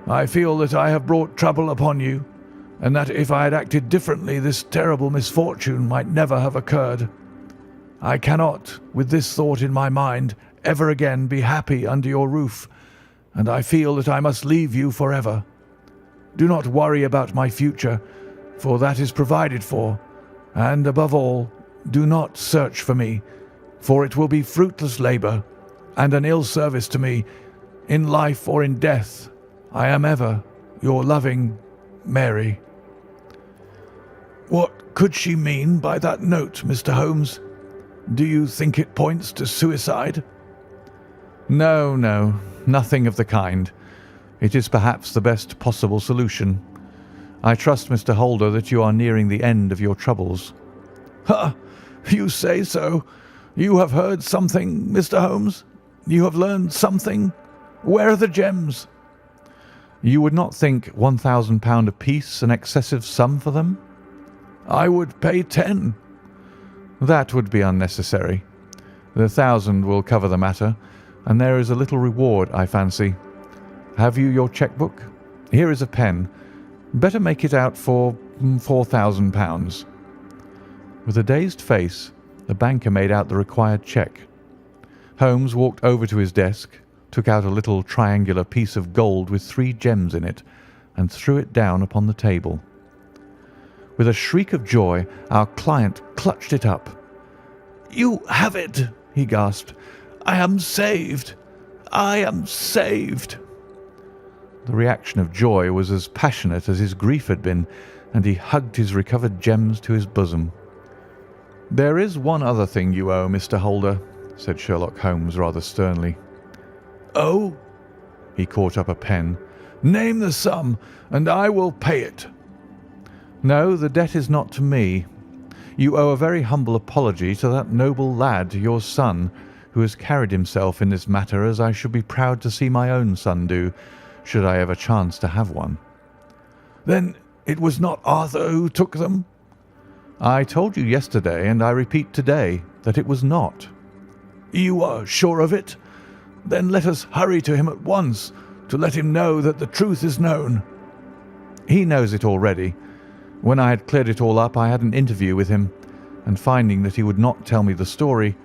I feel that I have brought trouble upon you, and that if I had acted differently, this terrible misfortune might never have occurred. I cannot, with this thought in my mind, ever again be happy under your roof, and I feel that I must leave you forever. Do not worry about my future, for that is provided for, and above all, do not search for me, for it will be fruitless labour, and an ill service to me. In life or in death, I am ever your loving Mary. What could she mean by that note, Mr. Holmes? Do you think it points to suicide? No, nothing of the kind. It is perhaps the best possible solution. I trust, Mr. Holder, that you are nearing the end of your troubles. Ha! You say so. You have heard something, Mr. Holmes? You have learned something? Where are the gems? You would not think £1,000 apiece an excessive sum for them? I would pay 10. That would be unnecessary. The 1,000 will cover the matter, and there is a little reward, I fancy. Have you your cheque-book? Here is a pen. Better make it out for £4,000. With a dazed face, the banker made out the required cheque. Holmes walked over to his desk, took out a little triangular piece of gold with 3 gems in it, and threw it down upon the table. With a shriek of joy, our client clutched it up. "You have it!" he gasped. "I am saved! I am saved!" The reaction of joy was as passionate as his grief had been, and he hugged his recovered gems to his bosom. "There is one other thing you owe, Mr. Holder," said Sherlock Holmes rather sternly. "Oh?" He caught up a pen. "Name the sum, and I will pay it." "No, the debt is not to me. You owe a very humble apology to that noble lad, your son, who has carried himself in this matter as I should be proud to see my own son do, should I ever chance to have one." "Then it was not Arthur who took them?" "I told you yesterday, and I repeat today, that it was not." "You are sure of it? Then let us hurry to him at once, to let him know that the truth is known." "He knows it already. When I had cleared it all up, I had an interview with him, and finding that he would not tell me the story,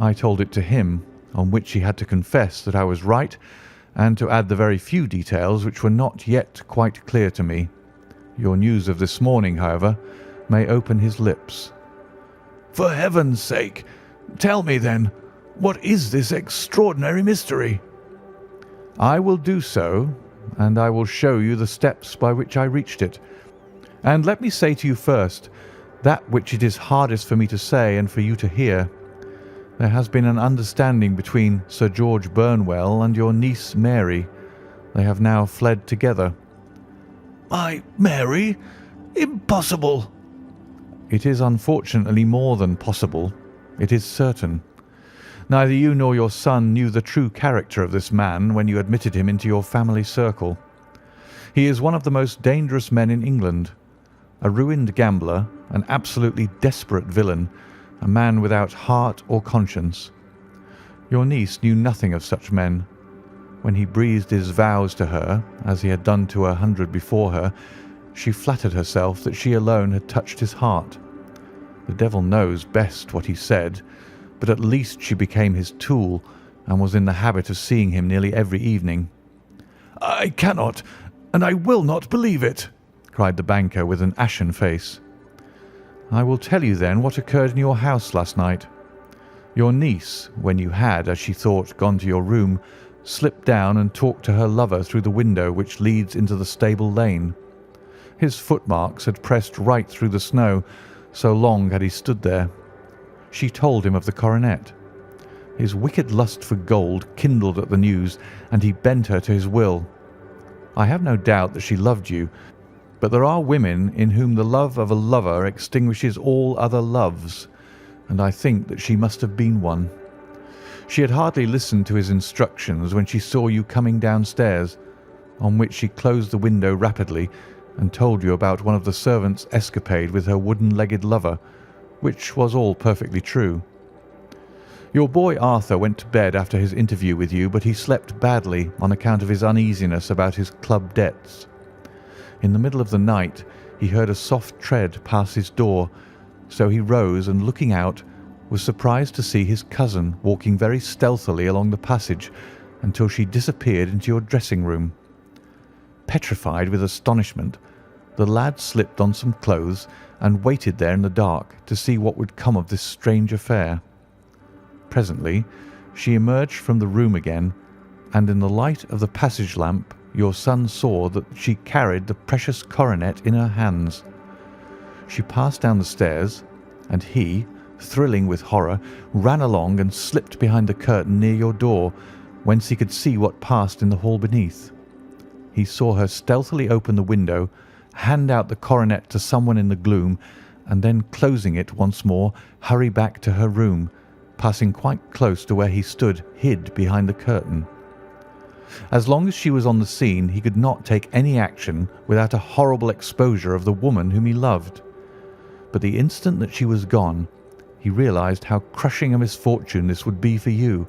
I told it to him, on which he had to confess that I was right, and to add the very few details which were not yet quite clear to me. Your news of this morning, however, may open his lips." "For heaven's sake, tell me then, what is this extraordinary mystery?" "I will do so, and I will show you the steps by which I reached it. And let me say to you first, that which it is hardest for me to say and for you to hear. There has been an understanding between Sir George Burnwell and your niece Mary. They have now fled together." "My Mary? Impossible!" "It is unfortunately more than possible. It is certain. Neither you nor your son knew the true character of this man when you admitted him into your family circle. He is one of the most dangerous men in England, a ruined gambler, an absolutely desperate villain, a man without heart or conscience. Your niece knew nothing of such men. When he breathed his vows to her, as he had done to 100 before her, she flattered herself that she alone had touched his heart. The devil knows best what he said, but at least she became his tool, and was in the habit of seeing him nearly every evening." "I cannot, and I will not believe it," cried the banker with an ashen face. "I will tell you then what occurred in your house last night. Your niece, when you had, as she thought, gone to your room, slipped down and talked to her lover through the window which leads into the stable lane. His footmarks had pressed right through the snow, so long had he stood there. She told him of the coronet. His wicked lust for gold kindled at the news, and he bent her to his will. I have no doubt that she loved you, but there are women in whom the love of a lover extinguishes all other loves, and I think that she must have been one. She had hardly listened to his instructions when she saw you coming downstairs, on which she closed the window rapidly and told you about one of the servants' escapade with her wooden-legged lover, which was all perfectly true. Your boy Arthur went to bed after his interview with you, but he slept badly on account of his uneasiness about his club debts. In the middle of the night he heard a soft tread pass his door, so he rose and, looking out, was surprised to see his cousin walking very stealthily along the passage until she disappeared into your dressing room. Petrified with astonishment, the lad slipped on some clothes and waited there in the dark to see what would come of this strange affair. Presently she emerged from the room again, and in the light of the passage lamp your son saw that she carried the precious coronet in her hands. She passed down the stairs, and he, thrilling with horror, ran along and slipped behind the curtain near your door, whence he could see what passed in the hall beneath. He saw her stealthily open the window, hand out the coronet to someone in the gloom, and then, closing it once more, hurry back to her room, passing quite close to where he stood hid behind the curtain. As long as she was on the scene, he could not take any action without a horrible exposure of the woman whom he loved. But the instant that she was gone, he realized how crushing a misfortune this would be for you,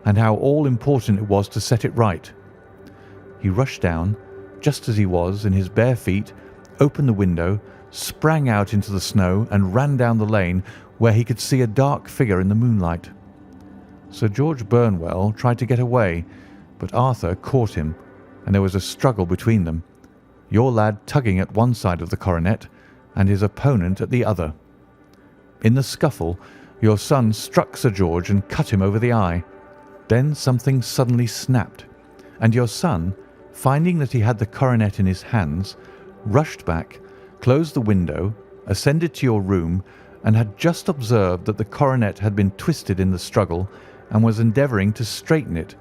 and how all-important it was to set it right. He rushed down, just as he was, in his bare feet, opened the window, sprang out into the snow, and ran down the lane, where he could see a dark figure in the moonlight. Sir George Burnwell tried to get away, but Arthur caught him, and there was a struggle between them, your lad tugging at one side of the coronet and his opponent at the other. In the scuffle, your son struck Sir George and cut him over the eye. Then something suddenly snapped, and your son, finding that he had the coronet in his hands, rushed back, closed the window, ascended to your room, and had just observed that the coronet had been twisted in the struggle and was endeavouring to straighten it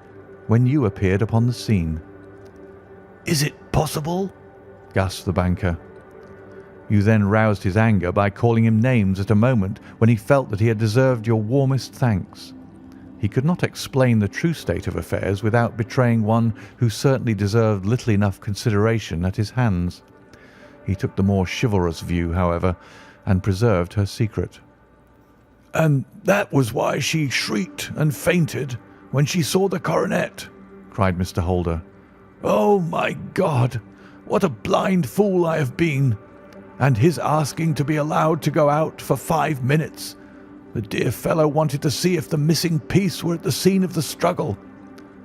when you appeared upon the scene. "Is it possible?" gasped the banker. You then roused his anger by calling him names at a moment when he felt that he had deserved your warmest thanks. He could not explain the true state of affairs without betraying one who certainly deserved little enough consideration at his hands. He took the more chivalrous view, however, and preserved her secret. "And that was why she shrieked and fainted when she saw the coronet," cried Mr. Holder. "Oh, my God, what a blind fool I have been! And his asking to be allowed to go out for 5 minutes. The dear fellow wanted to see if the missing piece were at the scene of the struggle.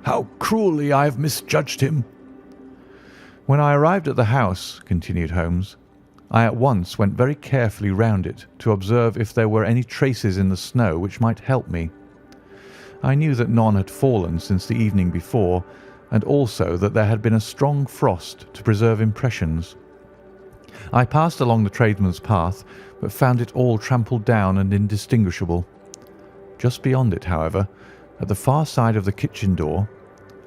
How cruelly I have misjudged him!" "When I arrived at the house," continued Holmes, "I at once went very carefully round it to observe if there were any traces in the snow which might help me. I knew that none had fallen since the evening before, and also that there had been a strong frost to preserve impressions. I passed along the tradesman's path, but found it all trampled down and indistinguishable. Just beyond it, however, at the far side of the kitchen door,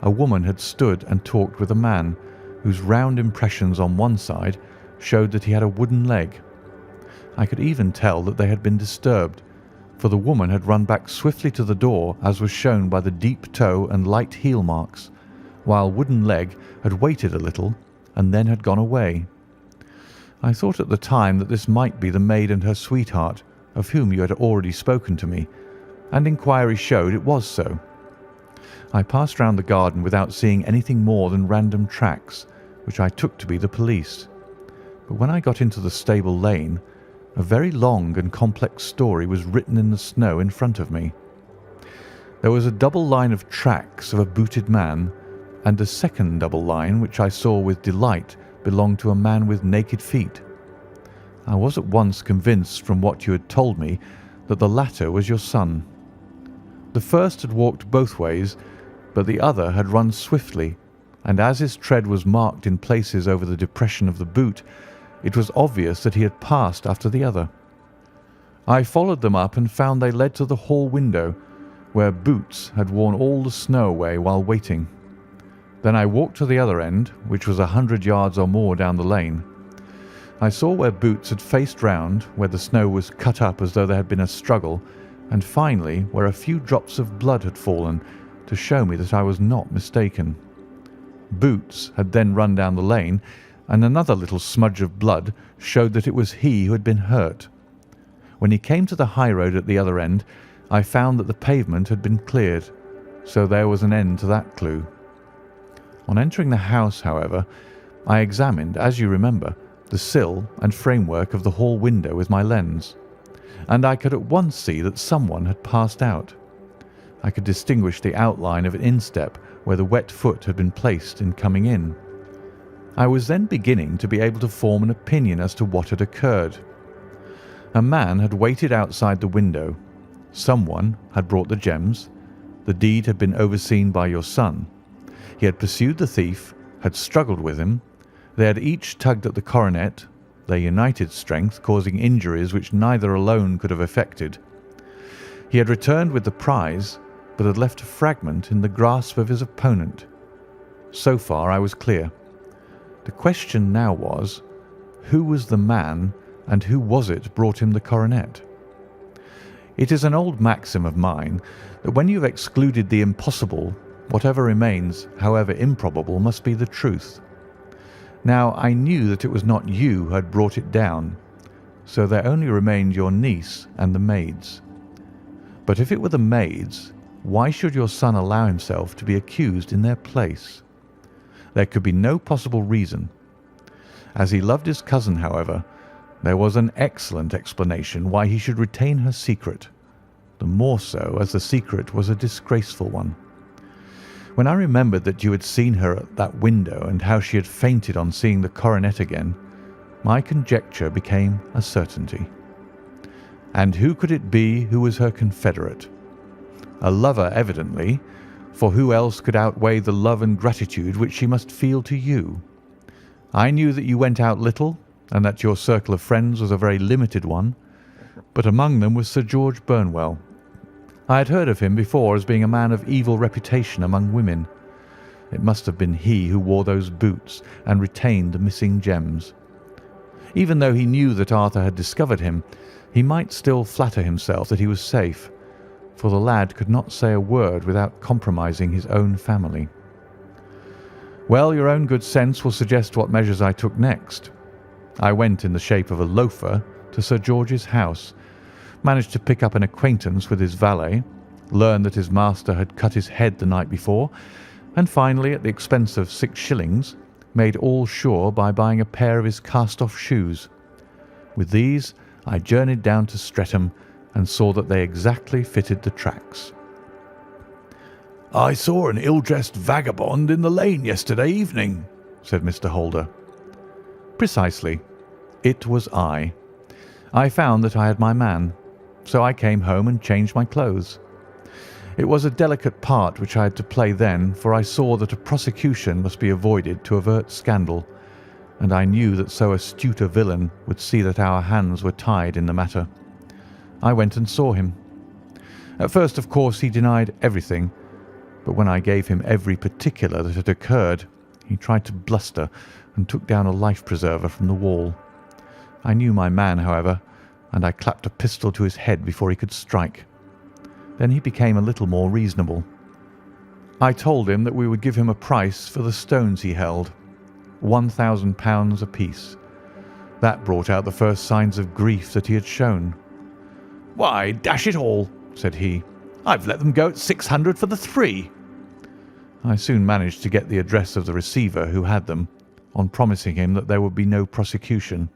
a woman had stood and talked with a man, whose round impressions on one side showed that he had a wooden leg. I could even tell that they had been disturbed, for the woman had run back swiftly to the door, as was shown by the deep toe and light heel marks, while wooden leg had waited a little and then had gone away. I thought at the time that this might be the maid and her sweetheart, of whom you had already spoken to me, and inquiry showed it was so. I passed round the garden without seeing anything more than random tracks, which I took to be the police. But when I got into the stable lane, a very long and complex story was written in the snow in front of me. There was a double line of tracks of a booted man, and a second double line, which I saw with delight, belonged to a man with naked feet. I was at once convinced from what you had told me that the latter was your son. The first had walked both ways, but the other had run swiftly, and as his tread was marked in places over the depression of the boot, it was obvious that he had passed after the other. I followed them up and found they led to the hall window, where Boots had worn all the snow away while waiting. Then I walked to the other end, which was 100 yards or more down the lane. I saw where Boots had faced round, where the snow was cut up as though there had been a struggle, and finally where a few drops of blood had fallen, to show me that I was not mistaken. Boots had then run down the lane, and another little smudge of blood showed that it was he who had been hurt. When he came to the high road at the other end, I found that the pavement had been cleared, so there was an end to that clue. On entering the house, however, I examined, as you remember, the the sill and framework of the hall window with my lens, and I could at once see that someone had passed out. I could distinguish the outline of an instep where the wet foot had been placed in coming in. I was then beginning to be able to form an opinion as to what had occurred. A man had waited outside the window. Someone had brought the gems. The deed had been overseen by your son. He had pursued the thief, had struggled with him. They had each tugged at the coronet, their united strength causing injuries which neither alone could have effected. He had returned with the prize, but had left a fragment in the grasp of his opponent. So far I was clear. The question now was, who was the man and who was it brought him the coronet? It is an old maxim of mine that when you have excluded the impossible, whatever remains, however improbable, must be the truth. Now I knew that it was not you who had brought it down, so there only remained your niece and the maids. But if it were the maids, why should your son allow himself to be accused in their place? There could be no possible reason. As he loved his cousin, however, there was an excellent explanation why he should retain her secret, the more so as the secret was a disgraceful one. When I remembered that you had seen her at that window and how she had fainted on seeing the coronet again, my conjecture became a certainty. And who could it be who was her confederate? A lover, evidently, for who else could outweigh the love and gratitude which she must feel to you? I knew that you went out little, and that your circle of friends was a very limited one, but among them was Sir George Burnwell. I had heard of him before as being a man of evil reputation among women. It must have been he who wore those boots and retained the missing gems. Even though he knew that Arthur had discovered him, he might still flatter himself that he was safe, for the lad could not say a word without compromising his own family. Well, your own good sense will suggest what measures I took next. I went in the shape of a loafer to Sir George's house, managed to pick up an acquaintance with his valet, learned that his master had cut his head the night before, and finally, at the expense of 6 shillings, made all sure by buying a pair of his cast-off shoes. With these, I journeyed down to Streatham and saw that they exactly fitted the tracks. "I saw an ill-dressed vagabond in the lane yesterday evening," said Mr. Holder. Precisely. It was I. I found that I had my man, so I came home and changed my clothes. It was a delicate part which I had to play then, for I saw that a prosecution must be avoided to avert scandal, and I knew that so astute a villain would see that our hands were tied in the matter. I went and saw him. At first, of course, he denied everything, but when I gave him every particular that had occurred, he tried to bluster and took down a life-preserver from the wall. I knew my man, however, and I clapped a pistol to his head before he could strike. Then he became a little more reasonable. I told him that we would give him a price for the stones he held, £1,000 apiece. That brought out the first signs of grief that he had shown. "Why, dash it all," said he, "I've let them go at 600 for the 3. I soon managed to get the address of the receiver who had them, on promising him that there would be no prosecution.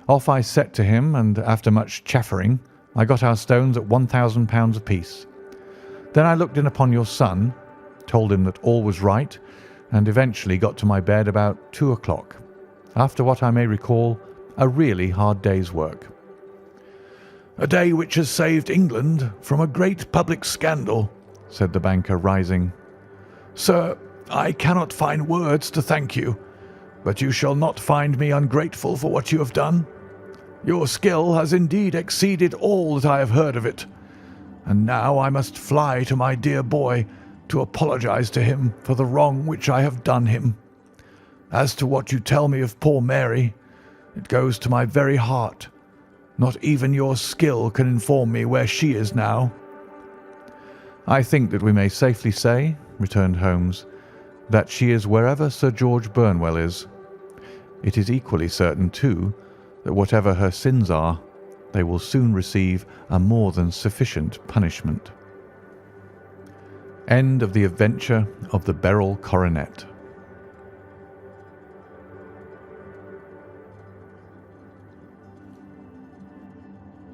Off I set to him, and after much chaffering, I got our stones at £1,000 apiece. Then I looked in upon your son, told him that all was right, and eventually got to my bed about 2 o'clock, after what I may recall a really hard day's work." "A day which has saved England from a great public scandal," said the banker, rising. "Sir, I cannot find words to thank you, but you shall not find me ungrateful for what you have done. Your skill has indeed exceeded all that I have heard of it, and now I must fly to my dear boy to apologize to him for the wrong which I have done him. As to what you tell me of poor Mary, it goes to my very heart. Not even your skill can inform me where she is now." "I think that we may safely say," returned Holmes, "that she is wherever Sir George Burnwell is. It is equally certain, too, that whatever her sins are, they will soon receive a more than sufficient punishment." End of The Adventure of the Beryl Coronet.